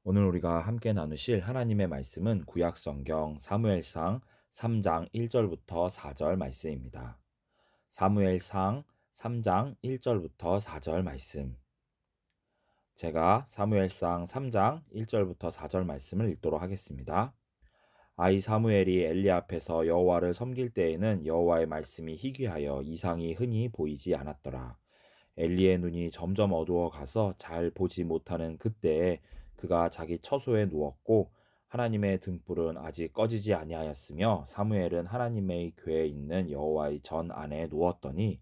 오늘 우리가 함께 나누실 하나님의 말씀은 구약 성경 사무엘상 3장 1절부터 4절 말씀입니다. 사무엘상 3장 1절부터 4절 말씀. 제가 사무엘상 3장 1절부터 4절 말씀을 읽도록 하겠습니다. 아이 사무엘이 엘리 앞에서 여호와를 섬길 때에는 여호와의 말씀이 희귀하여 이상이 흔히 보이지 않았더라. 엘리의 눈이 점점 어두워 가서 잘 보지 못하는 그때에 그가 자기 처소에 누웠고 하나님의 등불은 아직 꺼지지 아니하였으며 사무엘은 하나님의 궤에 있는 여호와의 전 안에 누웠더니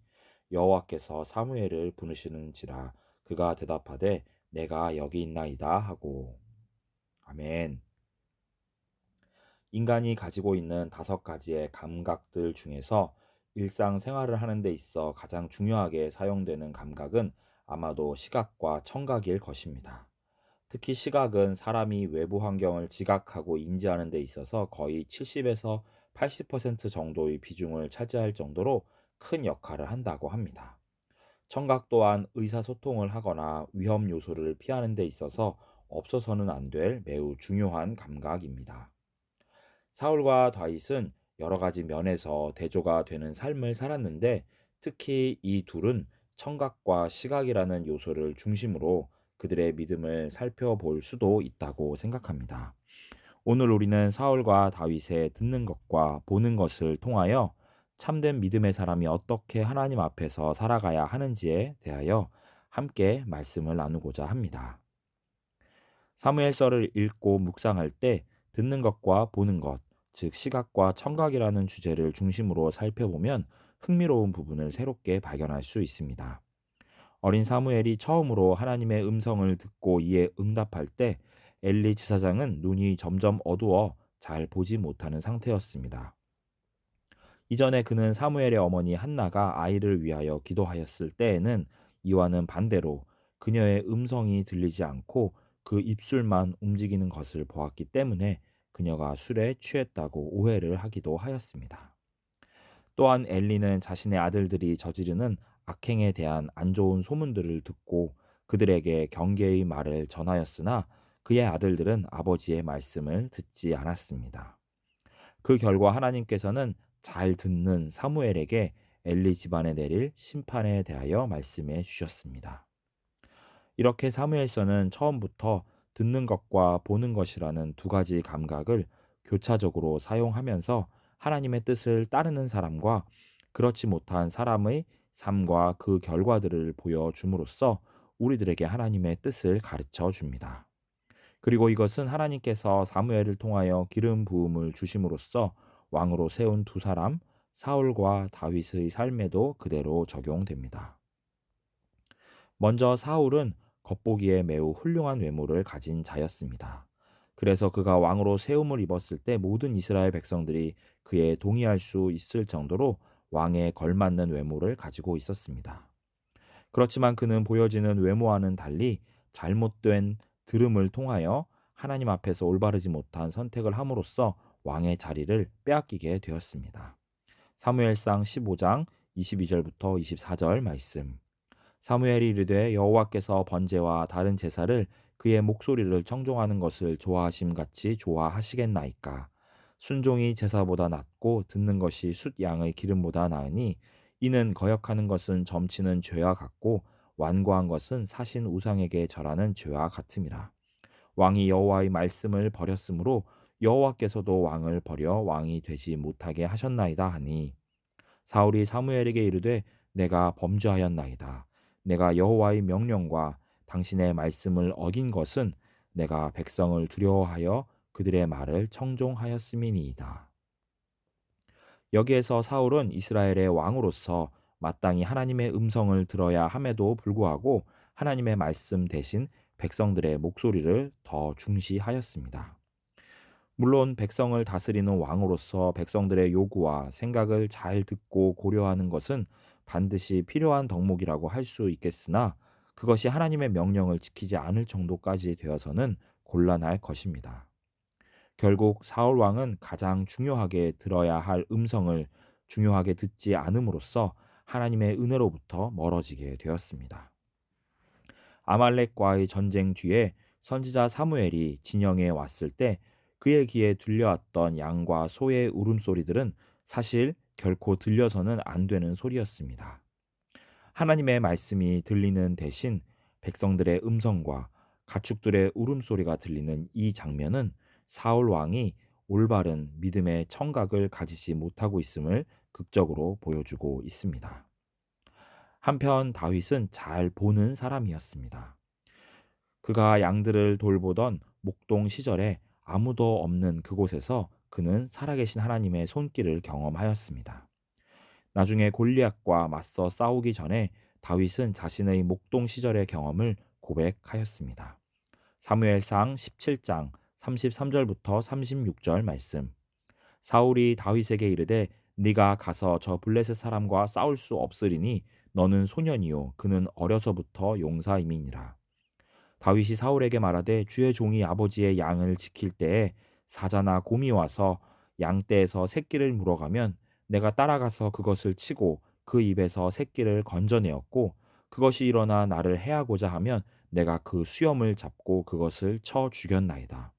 여호와께서 사무엘을 부르시는지라 그가 대답하되 내가 여기 있나이다 하고. 아멘. 인간이 가지고 있는 5가지의 감각들 중에서 일상생활을 하는 데 있어 가장 중요하게 사용되는 감각은 아마도 시각과 청각일 것입니다. 특히 시각은 사람이 외부 환경을 지각하고 인지하는 데 있어서 거의 70에서 80% 정도의 비중을 차지할 정도로 큰 역할을 한다고 합니다. 청각 또한 의사소통을 하거나 위험 요소를 피하는 데 있어서 없어서는 안 될 매우 중요한 감각입니다. 사울과 다윗은 여러 가지 면에서 대조가 되는 삶을 살았는데 특히 이 둘은 청각과 시각이라는 요소를 중심으로 그들의 믿음을 살펴볼 수도 있다고 생각합니다. 오늘 우리는 사울과 다윗의 듣는 것과 보는 것을 통하여 참된 믿음의 사람이 어떻게 하나님 앞에서 살아가야 하는지에 대하여 함께 말씀을 나누고자 합니다. 사무엘서를 읽고 묵상할 때 듣는 것과 보는 것, 즉 시각과 청각이라는 주제를 중심으로 살펴보면 흥미로운 부분을 새롭게 발견할 수 있습니다. 어린 사무엘이 처음으로 하나님의 음성을 듣고 이에 응답할 때 엘리 지사장은 눈이 점점 어두워 잘 보지 못하는 상태였습니다. 이전에 그는 사무엘의 어머니 한나가 아이를 위하여 기도하였을 때에는 이와는 반대로 그녀의 음성이 들리지 않고 그 입술만 움직이는 것을 보았기 때문에 그녀가 술에 취했다고 오해를 하기도 하였습니다. 또한 엘리는 자신의 아들들이 저지르는 악행에 대한 안 좋은 소문들을 듣고 그들에게 경계의 말을 전하였으나 그의 아들들은 아버지의 말씀을 듣지 않았습니다. 그 결과 하나님께서는 잘 듣는 사무엘에게 엘리 집안에 내릴 심판에 대하여 말씀해 주셨습니다. 이렇게 사무엘서는 처음부터 듣는 것과 보는 것이라는 2가지 감각을 교차적으로 사용하면서 하나님의 뜻을 따르는 사람과 그렇지 못한 사람의 삶과 그 결과들을 보여줌으로써 우리들에게 하나님의 뜻을 가르쳐 줍니다. 그리고 이것은 하나님께서 사무엘을 통하여 기름 부음을 주심으로써 왕으로 세운 2사람 사울과 다윗의 삶에도 그대로 적용됩니다. 먼저 사울은 겉보기에 매우 훌륭한 외모를 가진 자였습니다. 그래서 그가 왕으로 세움을 입었을 때 모든 이스라엘 백성들이 그에 동의할 수 있을 정도로 왕에 걸맞는 외모를 가지고 있었습니다. 그렇지만 그는 보여지는 외모와는 달리 잘못된 들음을 통하여 하나님 앞에서 올바르지 못한 선택을 함으로써 왕의 자리를 빼앗기게 되었습니다. 사무엘상 15장 22절부터 24절 말씀. 사무엘이 이르되 여호와께서 번제와 다른 제사를 그의 목소리를 청종하는 것을 좋아하심 같이 좋아하시겠나이까. 순종이 제사보다 낫고 듣는 것이 숫 양의 기름보다 나으니 이는 거역하는 것은 점치는 죄와 같고 완고한 것은 사신 우상에게 절하는 죄와 같음이라. 왕이 여호와의 말씀을 버렸으므로 여호와께서도 왕을 버려 왕이 되지 못하게 하셨나이다 하니 사울이 사무엘에게 이르되 내가 범죄하였나이다. 내가 여호와의 명령과 당신의 말씀을 어긴 것은 내가 백성을 두려워하여 그들의 말을 청종하였음이니이다. 여기에서 사울은 이스라엘의 왕으로서 마땅히 하나님의 음성을 들어야 함에도 불구하고 하나님의 말씀 대신 백성들의 목소리를 더 중시하였습니다. 물론 백성을 다스리는 왕으로서 백성들의 요구와 생각을 잘 듣고 고려하는 것은 반드시 필요한 덕목이라고 할 수 있겠으나 그것이 하나님의 명령을 지키지 않을 정도까지 되어서는 곤란할 것입니다. 결국 사울 왕은 가장 중요하게 들어야 할 음성을 중요하게 듣지 않음으로써 하나님의 은혜로부터 멀어지게 되었습니다. 아말렉과의 전쟁 뒤에 선지자 사무엘이 진영에 왔을 때 그의 귀에 들려왔던 양과 소의 울음소리들은 사실 결코 들려서는 안 되는 소리였습니다. 하나님의 말씀이 들리는 대신 백성들의 음성과 가축들의 울음소리가 들리는 이 장면은 사울 왕이 올바른 믿음의 청각을 가지지 못하고 있음을 극적으로 보여주고 있습니다. 한편 다윗은 잘 보는 사람이었습니다. 그가 양들을 돌보던 목동 시절에 아무도 없는 그곳에서 그는 살아계신 하나님의 손길을 경험하였습니다. 나중에 골리앗과 맞서 싸우기 전에 다윗은 자신의 목동 시절의 경험을 고백하였습니다. 사무엘상 17장 33절부터 36절 말씀. 사울이 다윗에게 이르되 네가 가서 저 블레셋 사람과 싸울 수 없으리니 너는 소년이요 그는 어려서부터 용사임이니라. 다윗이 사울에게 말하되 주의 종이 아버지의 양을 지킬 때에 사자나 곰이 와서 양떼에서 새끼를 물어가면 내가 따라가서 그것을 치고 그 입에서 새끼를 건져내었고 그것이 일어나 나를 해하고자 하면 내가 그 수염을 잡고 그것을 쳐 죽였나이다.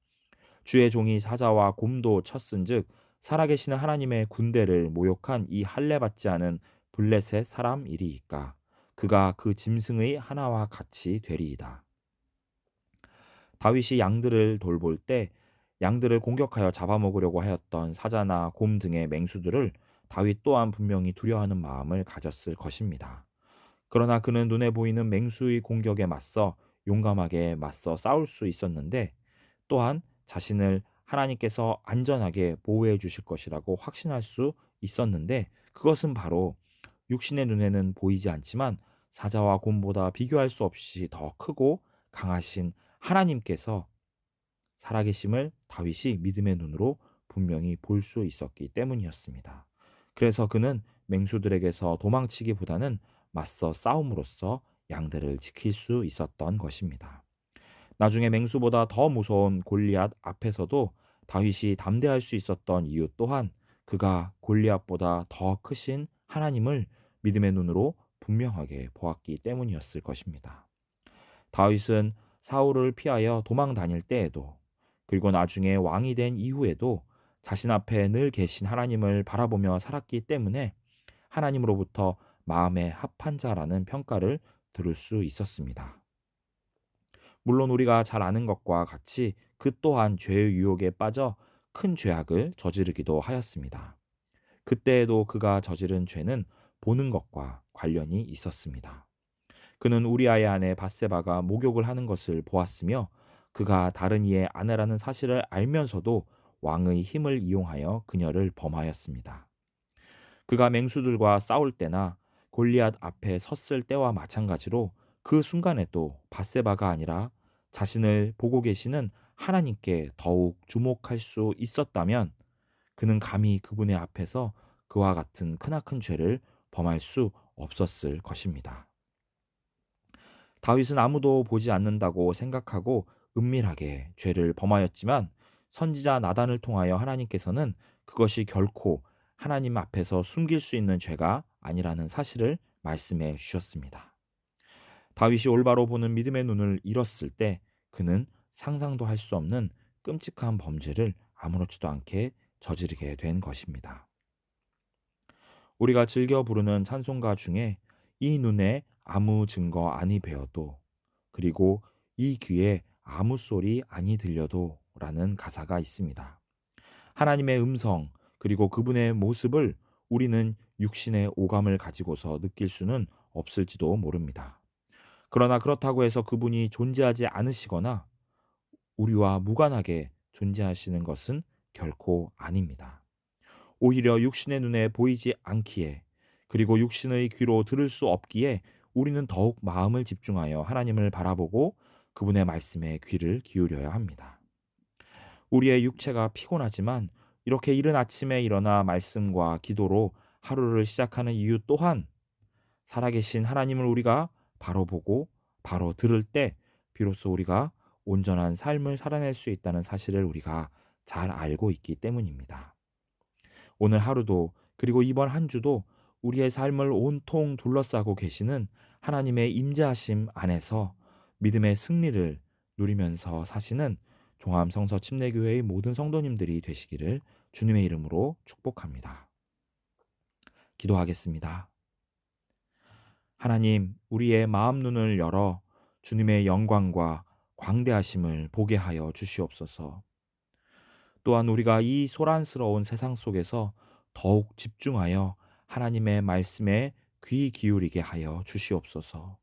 주의 종이 사자와 곰도 쳤은즉 살아계시는 하나님의 군대를 모욕한 이 할례 받지 않은 블레셋 사람이리이까 그가 그 짐승의 하나와 같이 되리이다. 다윗이 양들을 돌볼 때 양들을 공격하여 잡아먹으려고 하였던 사자나 곰 등의 맹수들을 다윗 또한 분명히 두려워하는 마음을 가졌을 것입니다. 그러나 그는 눈에 보이는 맹수의 공격에 맞서 용감하게 맞서 싸울 수 있었는데 또한 자신을 하나님께서 안전하게 보호해 주실 것이라고 확신할 수 있었는데 그것은 바로 육신의 눈에는 보이지 않지만 사자와 곰보다 비교할 수 없이 더 크고 강하신 하나님께서 살아계심을 다윗이 믿음의 눈으로 분명히 볼 수 있었기 때문이었습니다. 그래서 그는 맹수들에게서 도망치기보다는 맞서 싸움으로써 양들을 지킬 수 있었던 것입니다. 나중에 맹수보다 더 무서운 골리앗 앞에서도 다윗이 담대할 수 있었던 이유 또한 그가 골리앗보다 더 크신 하나님을 믿음의 눈으로 분명하게 보았기 때문이었을 것입니다. 다윗은 사울을 피하여 도망 다닐 때에도 그리고 나중에 왕이 된 이후에도 자신 앞에 늘 계신 하나님을 바라보며 살았기 때문에 하나님으로부터 마음에 합한 자라는 평가를 들을 수 있었습니다. 물론 우리가 잘 아는 것과 같이 그 또한 죄의 유혹에 빠져 큰 죄악을 저지르기도 하였습니다. 그때에도 그가 저지른 죄는 보는 것과 관련이 있었습니다. 그는 우리아의 아내 바세바가 목욕을 하는 것을 보았으며 그가 다른 이의 아내라는 사실을 알면서도 왕의 힘을 이용하여 그녀를 범하였습니다. 그가 맹수들과 싸울 때나 골리앗 앞에 섰을 때와 마찬가지로 그 순간에도 바세바가 아니라 자신을 보고 계시는 하나님께 더욱 주목할 수 있었다면 그는 감히 그분의 앞에서 그와 같은 크나큰 죄를 범할 수 없었을 것입니다. 다윗은 아무도 보지 않는다고 생각하고 은밀하게 죄를 범하였지만 선지자 나단을 통하여 하나님께서는 그것이 결코 하나님 앞에서 숨길 수 있는 죄가 아니라는 사실을 말씀해 주셨습니다. 다윗이 올바로 보는 믿음의 눈을 잃었을 때 그는 상상도 할 수 없는 끔찍한 범죄를 아무렇지도 않게 저지르게 된 것입니다. 우리가 즐겨 부르는 찬송가 중에 이 눈에 아무 증거 아니 베어도 그리고 이 귀에 아무 소리 아니 들려도 라는 가사가 있습니다. 하나님의 음성 그리고 그분의 모습을 우리는 육신의 오감을 가지고서 느낄 수는 없을지도 모릅니다. 그러나 그렇다고 해서 그분이 존재하지 않으시거나 우리와 무관하게 존재하시는 것은 결코 아닙니다. 오히려 육신의 눈에 보이지 않기에 그리고 육신의 귀로 들을 수 없기에 우리는 더욱 마음을 집중하여 하나님을 바라보고 그분의 말씀에 귀를 기울여야 합니다. 우리의 육체가 피곤하지만 이렇게 이른 아침에 일어나 말씀과 기도로 하루를 시작하는 이유 또한 살아계신 하나님을 우리가 바로 보고 바로 들을 때 비로소 우리가 온전한 삶을 살아낼 수 있다는 사실을 우리가 잘 알고 있기 때문입니다. 오늘 하루도 그리고 이번 한 주도 우리의 삶을 온통 둘러싸고 계시는 하나님의 임재하심 안에서 믿음의 승리를 누리면서 사시는 종암성서 침례교회의 모든 성도님들이 되시기를 주님의 이름으로 축복합니다. 기도하겠습니다. 하나님, 우리의 마음 눈을 열어 주님의 영광과 광대하심을 보게 하여 주시옵소서. 또한 우리가 이 소란스러운 세상 속에서 더욱 집중하여 하나님의 말씀에 귀 기울이게 하여 주시옵소서.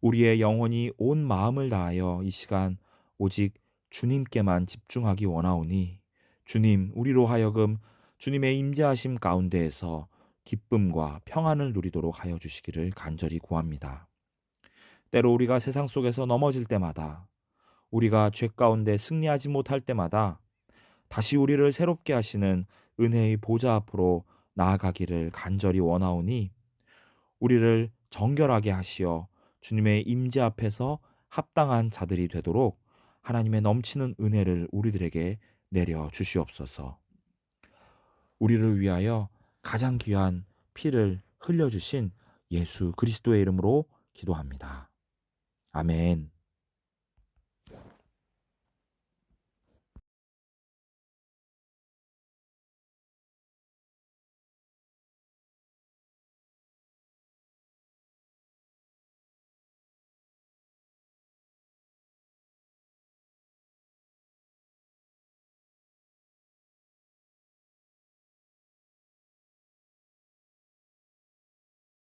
우리의 영혼이 온 마음을 다하여 이 시간 오직 주님께만 집중하기 원하오니 주님, 우리로 하여금 주님의 임재하심 가운데에서 기쁨과 평안을 누리도록 하여 주시기를 간절히 구합니다. 때로 우리가 세상 속에서 넘어질 때마다, 우리가 죄 가운데 승리하지 못할 때마다 다시 우리를 새롭게 하시는 은혜의 보좌 앞으로 나아가기를 간절히 원하오니 우리를 정결하게 하시어 주님의 임재 앞에서 합당한 자들이 되도록 하나님의 넘치는 은혜를 우리들에게 내려 주시옵소서. 우리를 위하여 가장 귀한 피를 흘려주신 예수 그리스도의 이름으로 기도합니다. 아멘.